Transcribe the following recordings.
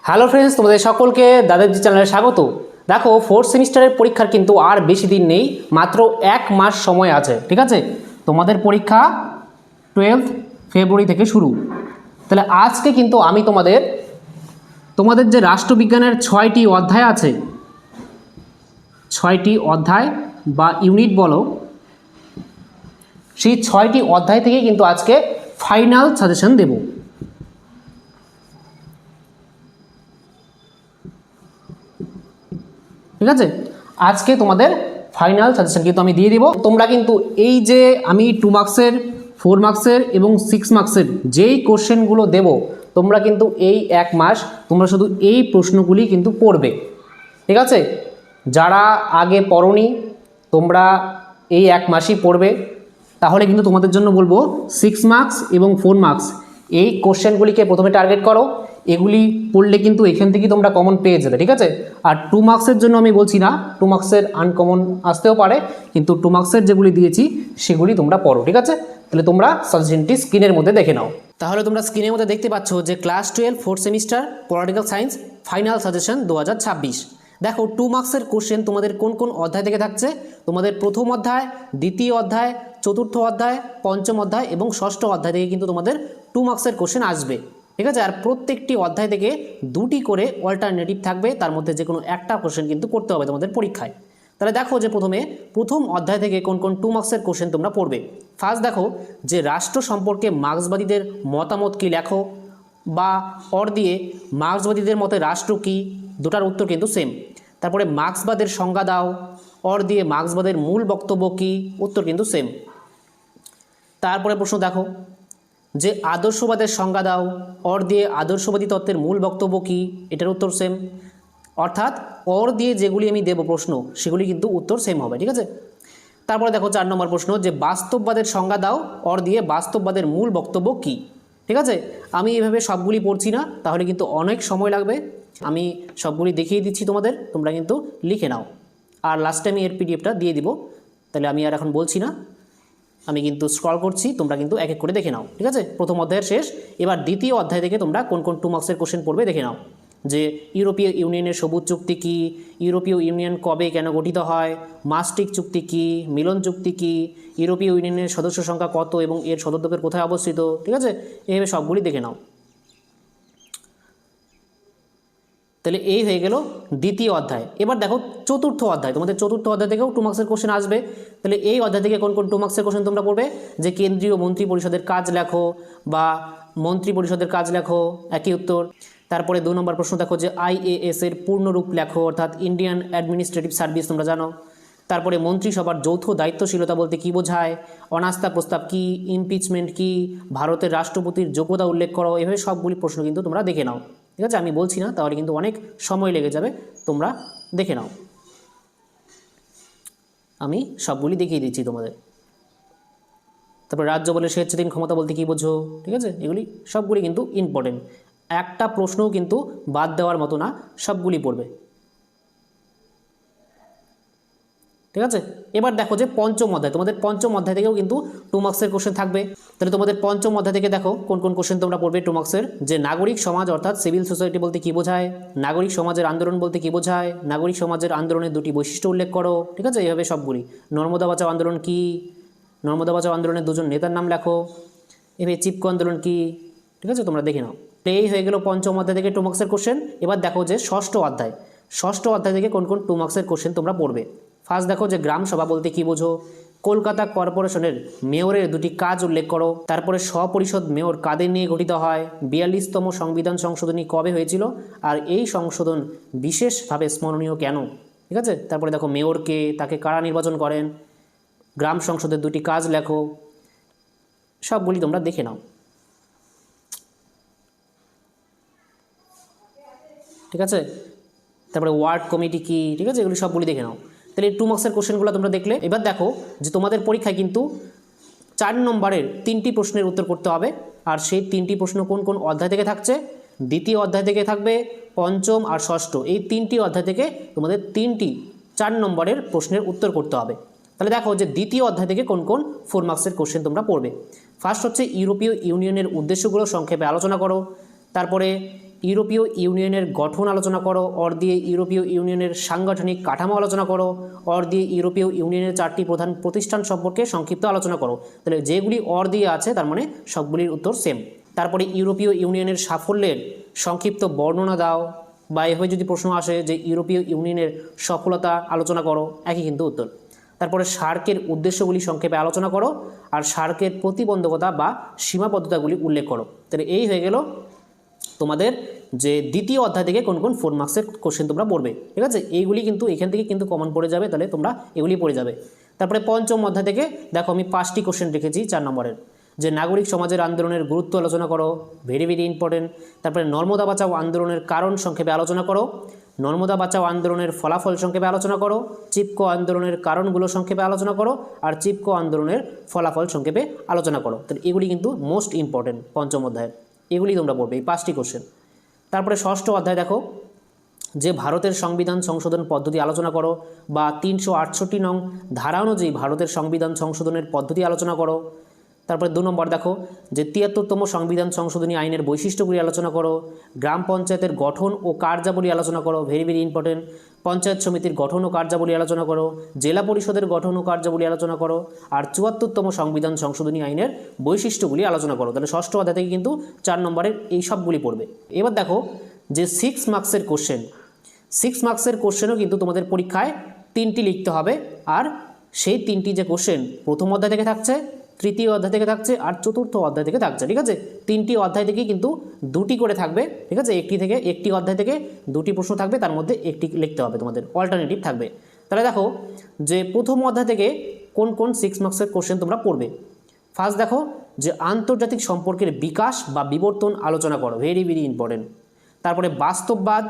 Hello friends, তোমাদের সকলকে দাদাজি চ্যানেলে স্বাগত। দেখো, ফোর্থ সেমিস্টারের পরীক্ষার কিন্তু আর বেশি দিন নেই, মাত্র 1 মাস সময় আছে। ঠিক আছে, তোমাদের পরীক্ষা 12 ফেব্রুয়ারি থেকে শুরু। তাহলে আজকে কিন্তু আমি তোমাদের যে রাষ্ট্রবিজ্ঞানের 6টি অধ্যায় আছে, 6টি অধ্যায় বা ইউনিট বলো, সেই 6টি অধ্যায় থেকে কিন্তু আজকে ফাইনাল সাজেশন দেব। ঠিক আছে, আজকে তোমাদের ফাইনাল সাজেশন কিন্তু আমি দিয়ে দিব। তোমরা কিন্তু এই যে আমি 2 মার্কসের, 4 মার্কসের এবং 6 মার্কসের যেই কোশ্চেনগুলো দেব, তোমরা কিন্তু এই 1 মাস তোমরা শুধু এই প্রশ্নগুলি কিন্তু পড়বে। ঠিক আছে, যারা আগে পড়োনি তোমরা এই 1 মাসই পড়বে। তাহলে কিন্তু তোমাদের জন্য বলবো 6 মার্কস এবং 4 মার্কস এই কোশ্চেনগুলিকে প্রথমে টার্গেট করো। এগুলি পড়লে কিন্তু এখান থেকেই তোমরা কমন পেয়ে যাবে। ঠিক আছে, আর 2 মার্কসের জন্য আমি বলছি না, 2 মার্কসের আনকমন আসতেও পারে, কিন্তু 2 মার্কসের যেগুলি দিয়েছি সেগুলি তোমরা পড়ো। ঠিক আছে, তাহলে তোমরা সাজেশনটি স্ক্রিনের মধ্যে দেখে নাও। তাহলে তোমরা স্ক্রিনের মধ্যে দেখতে পাচ্ছ যে class 12 fourth semester political science final suggestion 2026। দেখো, 2 মার্কসের কোশ্চেন তোমাদের কোন কোন অধ্যায় থেকে থাকছে। তোমাদের প্রথম অধ্যায়, দ্বিতীয় অধ্যায়, চতুর্থ অধ্যায়, পঞ্চম অধ্যায় এবং ষষ্ঠ অধ্যায় থেকে কিন্তু তোমাদের 2 মার্কসের কোশ্চেন আসবে। ঠিক আছে, আর প্রত্যেকটি অধ্যায় থেকে 2টি করে অল্টারনেটিভ থাকবে, তার মধ্যে যে কোনো একটা কোশ্চেন কিন্তু করতে হবে তোমাদের পরীক্ষায়। তাহলে দেখো যে প্রথম অধ্যায় থেকে কোন কোন 2 মার্কসের কোশ্চেন তোমরা পড়বে। ফার্স্ট দেখো যে রাষ্ট্র সম্পর্কে মার্ক্সবাদীদের মতামত কি লেখো, বা অর দিয়ে মার্ক্সবাদীদের মতে রাষ্ট্র কি, দুটার উত্তর কিন্তু সেম। তারপরে মার্ক্সবাদের সংজ্ঞা দাও, অর দিয়ে মার্ক্সবাদের মূল বক্তব্য কি, উত্তর কিন্তু সেম। তারপরে প্রশ্ন দেখো যে আদর্শবাদের সংজ্ঞা দাও, অর দিয়ে আদর্শবাদী তত্ত্বের মূল বক্তব্য কি, এটার উত্তর সেম। অর্থাৎ অর দিয়ে যেগুলি আমি দেব প্রশ্ন, সেগুলি কিন্তু উত্তর সেম হবে। ঠিক আছে, তারপরে দেখো 4 নম্বর প্রশ্ন যে বাস্তববাদের সংজ্ঞা দাও, অর দিয়ে বাস্তববাদের মূল বক্তব্য কি। ঠিক আছে, আমি এভাবে সবগুলি পড়ছি না, তাহলে কিন্তু অনেক সময় লাগবে। আমি সবগুলি দেখিয়ে দিচ্ছি তোমাদের, তোমরা কিন্তু লিখে নাও। আর লাস্টে আমি এর পিডিএফটা দিয়ে দিব। তাহলে আমি আর এখন বলছি না, আমি কিন্তু স্ক্রল করছি, তোমরা কিন্তু এক এক করে দেখে নাও। ঠিক আছে, প্রথম অধ্যায়ের শেষ। এবার দ্বিতীয় অধ্যায় থেকে তোমরা কোন কোন 2 মার্কসের কোশ্চেন পড়বে দেখে নাও। যে ইউরোপীয় ইউনিয়নের সবুজ চুক্তি কী, ইউরোপীয় ইউনিয়ন কবে কেন গঠিত হয়, মাস্ট্রিক চুক্তি কী, মিলন চুক্তি কী, ইউরোপীয় ইউনিয়নের সদস্য সংখ্যা কত এবং এর সদর দপ্তর কোথায় অবস্থিত। ঠিক আছে, এইভাবে সবগুলি দেখে নাও। তাহলে এই হয়ে গেল দ্বিতীয় অধ্যায়। এবার দেখো চতুর্থ অধ্যায়, তোমাদের চতুর্থ অধ্যায় থেকেও 2 মার্কসের কোশ্চেন আসবে। তাহলে এই অধ্যায় থেকে কোন কোন 2 মার্কসের কোশ্চেন তোমরা পড়বে। যে কেন্দ্রীয় মন্ত্রী পরিষদের কাজ লেখো, বা মন্ত্রী পরিষদের কাজ লেখো, একই উত্তর। তারপরে 2 নম্বর প্রশ্ন দেখো যে আইএএস এর পূর্ণরূপ লেখো, অর্থাৎ ইন্ডিয়ান অ্যাডমিনিস্ট্রেটিভ সার্ভিস, তোমরা জানো। তারপরে মন্ত্রিসভার যৌথ দায়িত্বশীলতা বলতে কী বোঝায়, অনাস্থা প্রস্তাব কী, ইমপিচমেন্ট কী, ভারতের রাষ্ট্রপতির যোগ্যতা উল্লেখ করো। এভাবে সবগুলি প্রশ্ন কিন্তু তোমরা দেখে নাও। ঠিক আছে, আমি বলছি না, তাহলে কিন্তু অনেক সময় লেগে যাবে, তোমরা দেখে নাও। আমি সবগুলি দেখিয়ে দিচ্ছি তোমাদের। তারপরে রাজ্য বলে স্বেচ্ছাধীন ক্ষমতা বলতে কী বোঝো। ঠিক আছে, এগুলি সবগুলি কিন্তু ইম্পর্টেন্ট, একটা প্রশ্নও কিন্তু বাদ দেওয়ার মতো না, সবগুলি পড়বে। ঠিক আছে, এবার দেখো যে পঞ্চম অধ্যায়, তোমাদের পঞ্চম অধ্যায় থেকেও কিন্তু 2 মার্কসের কোশ্চেন থাকবে। তাহলে তোমাদের পঞ্চম অধ্যায় থেকে দেখো কোন কোন কোশ্চেন তোমরা পড়বে 2 মার্কসের। যে নাগরিক সমাজ অর্থাৎ সিভিল সোসাইটি বলতে কী বোঝায়, নাগরিক সমাজের আন্দোলন বলতে কী বোঝায়, নাগরিক সমাজের আন্দোলনের 2টি বৈশিষ্ট্য উল্লেখ করো। ঠিক আছে, এইভাবে সবগুলি। নর্মদা বাঁচাও আন্দোলন কী, নর্মদা বাঁচাও আন্দোলনের 2জন নেতার নাম লেখো। এভাবে চিপকো আন্দোলন কী। ঠিক আছে, তোমরা দেখে নাও। এই হয়ে গেল পঞ্চম অধ্যায় থেকে 2 মার্কসের কোশ্চেন। এবার দেখো যে ষষ্ঠ অধ্যায়, ষষ্ঠ অধ্যায় থেকে কোন কোন 2 মার্কসের কোশ্চেন তোমরা পড়বে। ফার্স্ট দেখো যে গ্রাম সভা বলতে কী বোঝো, কলকাতা কর্পোরেশনের মেয়রের 2টি কাজ উল্লেখ করো। তারপরে স্বপরিষদ মেয়র কাদের নিয়ে গঠিত হয়, 42তম সংবিধান সংশোধনী কবে হয়েছিল, আর এই সংশোধন বিশেষভাবে স্মরণীয় কেন। ঠিক আছে, তারপরে দেখো মেয়রকে, তাকে কারা নির্বাচন করেন, গ্রাম সংসদের 2টি কাজ লেখো। সবগুলি তোমরা দেখে নাও। ঠিক আছে, তারপরে ওয়ার্ড কমিটি কি। ঠিক আছে, এগুলি সবগুলি দেখে নাও। তাহলে এই 2 মার্কসের কোশ্চেনগুলো তোমরা দেখলে। এবার দেখো যে তোমাদের পরীক্ষায় কিন্তু 4 নম্বরের 3টি প্রশ্নের উত্তর করতে হবে। আর সেই 3টি প্রশ্ন কোন কোন অধ্যায় থেকে থাকছে, দ্বিতীয় অধ্যায় থেকে থাকবে, পঞ্চম আর ষষ্ঠ, এই 3টি অধ্যায় থেকে তোমাদের 3টি 4 নম্বরের প্রশ্নের উত্তর করতে হবে। তাহলে দেখো যে দ্বিতীয় অধ্যায় থেকে কোন কোন 4 মার্কসের কোশ্চেন তোমরা পড়বে। ফার্স্ট হচ্ছে ইউরোপীয় ইউনিয়নের উদ্দেশ্যগুলো সংক্ষেপে আলোচনা করো। তারপরে ইউরোপীয় ইউনিয়নের গঠন আলোচনা করো, অর দিয়ে ইউরোপীয় ইউনিয়নের সাংগঠনিক কাঠামো আলোচনা করো, অর দিয়ে ইউরোপীয় ইউনিয়নের 4টি প্রধান প্রতিষ্ঠান সম্পর্কে সংক্ষিপ্ত আলোচনা করো। তাহলে যেগুলি অর দিয়ে আছে তার মানে সবগুলির উত্তর সেম। তারপরে ইউরোপীয় ইউনিয়নের সাফল্যের সংক্ষিপ্ত বর্ণনা দাও, বা এভাবে যদি প্রশ্ন আসে যে ইউরোপীয় ইউনিয়নের সফলতা আলোচনা করো, একই কিন্তু উত্তর। তারপরে সার্কের উদ্দেশ্যগুলি সংক্ষেপে আলোচনা করো, আর সার্কের প্রতিবন্ধকতা বা সীমাবদ্ধতাগুলি উল্লেখ করো। তাহলে এই হয়ে গেল তোমাদের যে দ্বিতীয় অধ্যায় থেকে কোন কোন 4 মার্কসের কোশ্চেন তোমরা পড়বে, ঠিক আছে। এইগুলি কিন্তু এখান থেকে কিন্তু কমন পড়ে যাবে, তাহলে তোমরা এগুলি পড়ে যাবে। তারপরে পঞ্চম অধ্যায় থেকে দেখো আমি 5টি কোশ্চেন রেখেছি 4 নম্বরের, যে নাগরিক সমাজের আন্দোলনের গুরুত্ব আলোচনা করো, ভেরি ভেরি ইম্পর্টেন্ট। তারপরে নর্মদা বাঁচাও আন্দোলনের কারণ সংক্ষেপে আলোচনা করো, নর্মদা বাঁচাও আন্দোলনের ফলাফল সংক্ষেপে আলোচনা করো, চিপকো আন্দোলনের কারণগুলো সংক্ষেপে আলোচনা করো, আর চিপকো আন্দোলনের ফলাফল সংক্ষেপে আলোচনা করো। তাহলে এগুলি কিন্তু মোস্ট ইম্পর্টেন্ট পঞ্চম অধ্যায়ের, এগুলি তোমরা পড়বে এই 5টি কোশ্চেন। তারপরে ষষ্ঠ অধ্যায় দেখো, যে ভারতের সংবিধান সংশোধন পদ্ধতি আলোচনা করো, বা 368 নং ধারা অনুযায়ী ভারতের সংবিধান সংশোধনের পদ্ধতি আলোচনা করো। তারপরে 2 নম্বর দেখো, যে 73তম সংবিধান সংশোধনী আইনের বৈশিষ্ট্যগুলি আলোচনা করো, গ্রাম পঞ্চায়েতের গঠন ও কার্যাবলী আলোচনা করো, ভেরি ভেরি ইম্পর্টেন্ট। পঞ্চায়েত সমিতির গঠন ও কার্যাবলী আলোচনা করো, জেলা পরিষদের গঠন ও কার্যাবলী আলোচনা করো, আর 74তম সংবিধান সংশোধনী আইনের বৈশিষ্ট্যগুলি আলোচনা করো। তাহলে ষষ্ঠ অধ্যায় থেকে কিন্তু 4 নম্বরের এই সবগুলি পড়বে। এবার দেখো যে 6 মার্কসের কোশ্চেন, 6 মার্কসের কোশ্চেনও কিন্তু তোমাদের পরীক্ষায় 3টি লিখতে হবে, আর সেই 3টি যে কোশ্চেন প্রথম অধ্যায় থেকে থাকছে, তৃতীয় অধ্যায় থেকে থাকছে, আর চতুর্থ অধ্যায় থেকে থাকছে, ঠিক আছে। 3টি অধ্যায় থেকে কিন্তু 2টি করে থাকবে, ঠিক আছে। একটি অধ্যায় থেকে 2টি প্রশ্ন থাকবে, তার মধ্যে একটি লিখতে হবে, তোমাদের অল্টারনেটিভ থাকবে। তাহলে দেখো যে প্রথম অধ্যায় থেকে কোন কোন 6 মার্কসের কোশ্চেন তোমরা পড়বে। ফার্স্ট দেখো, যে আন্তর্জাতিক সম্পর্কের বিকাশ বা বিবর্তন আলোচনা করো, ভেরি ভেরি ইম্পর্টেন্ট। তারপরে বাস্তববাদ,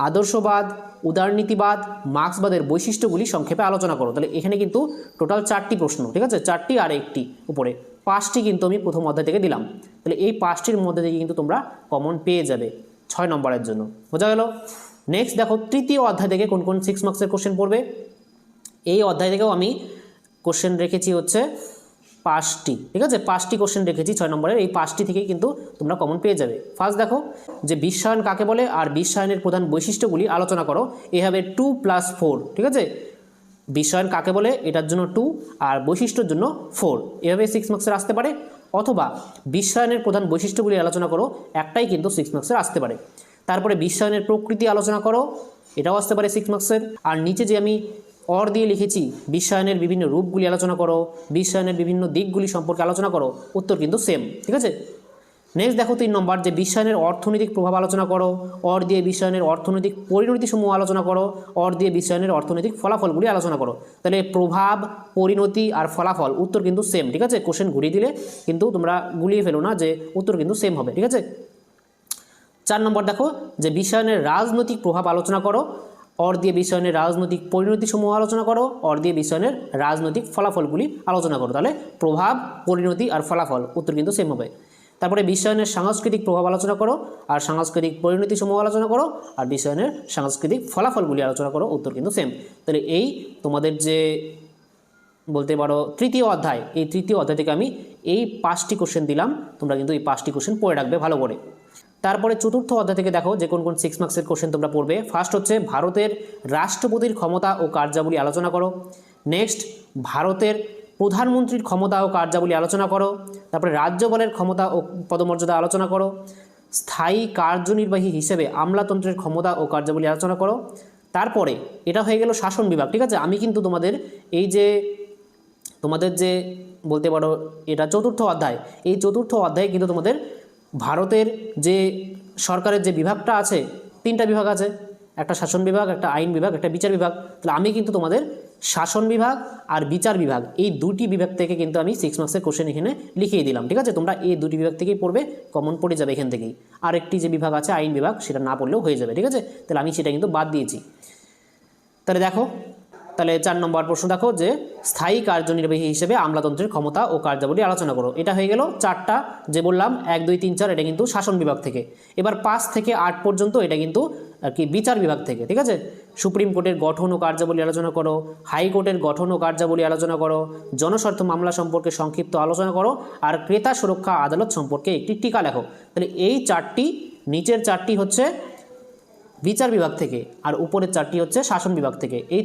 আদর্শবাদ, উদারনীতিবাদ, মার্ক্সবাদের বৈশিষ্ট্যগুলি সংক্ষেপে আলোচনা করো। তাহলে এখানে কিন্তু টোটাল 4টি প্রশ্ন, ঠিক আছে, 4টি আর একটি উপরে 5টি কিন্তু আমি প্রথম অধ্যায় থেকে দিলাম। তাহলে এই 5টির মধ্যে থেকে কিন্তু তোমরা কমন পেয়ে যাবে 6 নম্বরের জন্য, বোঝা গেল। নেক্সট দেখো তৃতীয় অধ্যায় থেকে কোন কোন 6 মার্কসের কোশ্চেন পড়বে। এই অধ্যায় থেকেও আমি কোশ্চেন রেখেছি হচ্ছে 5টি, ঠিক আছে, 5টি কোশ্চেন রেখেছি 6 নম্বরের। এই 5টি থেকেই কিন্তু তোমরা কমন পেয়ে যাবে। ফার্স্ট দেখো, যে বিশ্বায়ন কাকে বলে আর বিশ্বায়নের প্রধান বৈশিষ্ট্যগুলি আলোচনা করো। এ হবে 2+4, ঠিক আছে। বিশ্বায়ন কাকে বলে এটার জন্য 2, আর বৈশিষ্ট্যের জন্য 4, এভাবে 6 মার্কসের আসতে পারে। অথবা বিশ্বায়নের প্রধান বৈশিষ্ট্যগুলি আলোচনা করো, একটাই কিন্তু 6 মার্কসের আসতে পারে। তারপরে বিশ্বায়নের প্রকৃতি আলোচনা করো, এটাও আসতে পারে 6 মার্কসের। আর নিচে যে আমি অর দিয়ে লিখেছি, বিশ্বায়নের বিভিন্ন রূপগুলি আলোচনা করো, বিশ্বায়নের বিভিন্ন দিকগুলি সম্পর্কে আলোচনা করো, উত্তর কিন্তু সেম, ঠিক আছে। নেক্সট দেখো 3 নম্বর, যে বিশ্বায়নের অর্থনৈতিক প্রভাব আলোচনা করো, অর দিয়ে বিশ্বায়নের অর্থনৈতিক পরিণতিসমূহ আলোচনা করো, অর দিয়ে বিশ্বায়নের অর্থনৈতিক ফলাফলগুলি আলোচনা করো। তাহলে প্রভাব, পরিণতি আর ফলাফল উত্তর কিন্তু সেম, ঠিক আছে। কোশ্চেন ঘুরিয়ে দিলে কিন্তু তোমরা গুলিয়ে ফেলো না, যে উত্তর কিন্তু সেম হবে, ঠিক আছে। 4 নম্বর দেখো, যে বিশ্বায়নের রাজনৈতিক প্রভাব আলোচনা করো, অর দিয়ে বিশ্বায়নের রাজনৈতিক পরিণতিসমূহ আলোচনা করো, অর দিয়ে বিশ্বায়নের রাজনৈতিক ফলাফলগুলি আলোচনা করো। তাহলে প্রভাব, পরিণতি আর ফলাফল উত্তর কিন্তু সেম হবে। তারপরে বিশ্বায়নের সাংস্কৃতিক প্রভাব আলোচনা করো, আর সাংস্কৃতিক পরিণতিসমূহ আলোচনা করো, আর বিশ্বায়নের সাংস্কৃতিক ফলাফলগুলি আলোচনা করো, উত্তর কিন্তু সেম। তাহলে এই তোমাদের যে বলতে পারো তৃতীয় অধ্যায়, এই তৃতীয় অধ্যায় থেকে আমি এই 5টি কোশ্চেন দিলাম, তোমরা কিন্তু এই 5টি কোশ্চেন পড়ে রাখবে ভালো করে। তারপরে চতুর্থ অধ্যায় থেকে দেখো যে কোন কোন 6 মার্কসের কোশ্চেন তোমরা পড়বে। ফার্স্ট হচ্ছে ভারতের রাষ্ট্রপতির ক্ষমতা ও কার্যাবলী আলোচনা করো। নেক্সট ভারতের প্রধানমন্ত্রীর ক্ষমতা ও কার্যাবলী আলোচনা করো। তারপরে রাজ্যপালের ক্ষমতা ও পদমর্যাদা আলোচনা করো। স্থায়ী কার্যনির্বাহী হিসেবে আমলাতন্ত্রের ক্ষমতা ও কার্যাবলী আলোচনা করো। তারপরে এটা হয়ে গেল শাসন বিভাগ, ঠিক আছে। আমি কিন্তু তোমাদের এই যে তোমাদের যে বলতে পারো এটা চতুর্থ অধ্যায়, এই চতুর্থ অধ্যায়ে কিন্তু তোমাদের ভারতের যে সরকারের যে বিভাগটা আছে, 3টা বিভাগ আছে, একটা শাসন বিভাগ, একটা আইন বিভাগ, একটা বিচার বিভাগ। তাহলে আমি কিন্তু তোমাদের শাসন বিভাগ আর বিচার বিভাগ, এই 2টি বিভাগ থেকে কিন্তু আমি 6 মার্কসের কোশ্চেন এখানে লিখিয়ে দিলাম, ঠিক আছে। তোমরা এই 2টি বিভাগ থেকেই পড়বে, কমন পড়ে যাবে এখান থেকেই। আরেকটি যে বিভাগ আছে আইন বিভাগ, সেটা না পড়লেও হয়ে যাবে, ঠিক আছে। তাহলে আমি সেটা কিন্তু বাদ দিয়েছি। তাহলে দেখো, তাহলে 4 নম্বর প্রশ্ন দেখো, যে স্থায়ী কার্যনির্বাহী হিসেবে আমলাতন্ত্রের ক্ষমতা ও কার্যাবলী আলোচনা করো। এটা হয়ে গেল 4টা, যে বললাম 1, 2, 3, 4 এটা কিন্তু শাসন বিভাগ থেকে। এবার 5 থেকে 8 পর্যন্ত এটা কিন্তু আর কি বিচার বিভাগ থেকে, ঠিক আছে। সুপ্রিম কোর্টের গঠন ও কার্যাবলী আলোচনা করো, হাইকোর্টের গঠন ও কার্যাবলী আলোচনা করো, জনস্বার্থ মামলা সম্পর্কে সংক্ষিপ্ত আলোচনা করো, আর ক্রেতা সুরক্ষা আদালত সম্পর্কে একটি টিকা লেখো। তাহলে এই 4টি নিচের 4টি হচ্ছে বিচার বিভাগ থেকে আর উপরের 4টি হচ্ছে শাসন বিভাগ থেকে। এই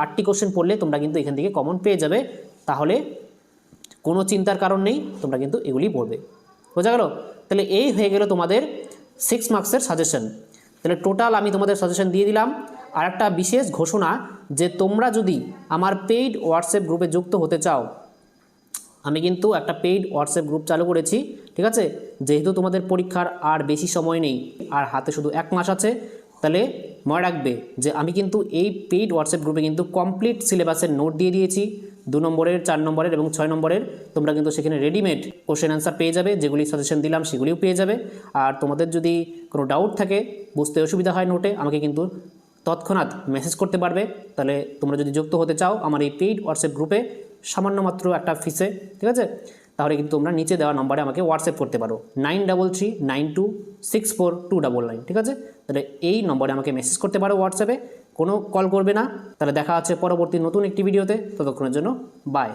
8টি কোশ্চেন পড়লে তোমরা কিন্তু এখান থেকে কমন পেয়ে যাবে, তাহলে কোনো চিন্তার কারণ নেই, তোমরা কিন্তু এগুলি পড়বে। বোঝা গেল? তাহলে এই হয়ে গেল তোমাদের 6 মার্কসের সাজেশন। তাহলে টোটাল আমি তোমাদের সাজেশন দিয়ে দিলাম। আর একটা বিশেষ ঘোষণা, যে তোমরা যদি আমার পেইড হোয়াটসঅ্যাপ গ্রুপে যুক্ত হতে চাও, আমি কিন্তু একটা পেইড হোয়াটসঅ্যাপ গ্রুপ চালু করেছি, ঠিক আছে? যেহেতু তোমাদের পরীক্ষার আর বেশি সময় নেই, আর হাতে শুধু 1 মাস আছে, তাহলে মনে রাখবে যে আমি কিন্তু এই পেইড হোয়াটসঅ্যাপ গ্রুপে কিন্তু কমপ্লিট সিলেবাসের নোট দিয়ে দিয়েছি, 2 নম্বরের, 4 নম্বরের এবং 6 নম্বরের। তোমরা কিন্তু সেখানে রেডিমেড কোশ্চেন অ্যান্সার পেয়ে যাবে, যেগুলি সাজেশন দিলাম সেগুলিও পেয়ে যাবে। আর তোমাদের যদি কোনো ডাউট থাকে, বুঝতে অসুবিধা হয় নোটে, আমাকে কিন্তু তৎক্ষণাৎ মেসেজ করতে পারবে। তাহলে তোমরা যদি যুক্ত হতে চাও আমার এই পেইড হোয়াটসঅ্যাপ গ্রুপে, সামান্য মাত্র একটা ফিসে, ঠিক আছে, তাহলে কিন্তু তোমরা নিচে দেওয়া নম্বরে আমাকে হোয়াটসঅ্যাপ করতে পারো, 9339264299, ঠিক আছে? তাহলে এই নম্বরে আমাকে মেসেজ করতে পারো হোয়াটসঅ্যাপে, কোনো কল করবে না। তাহলে দেখা হচ্ছে পরবর্তী নতুন একটি ভিডিওতে, ততক্ষণের জন্য বাই।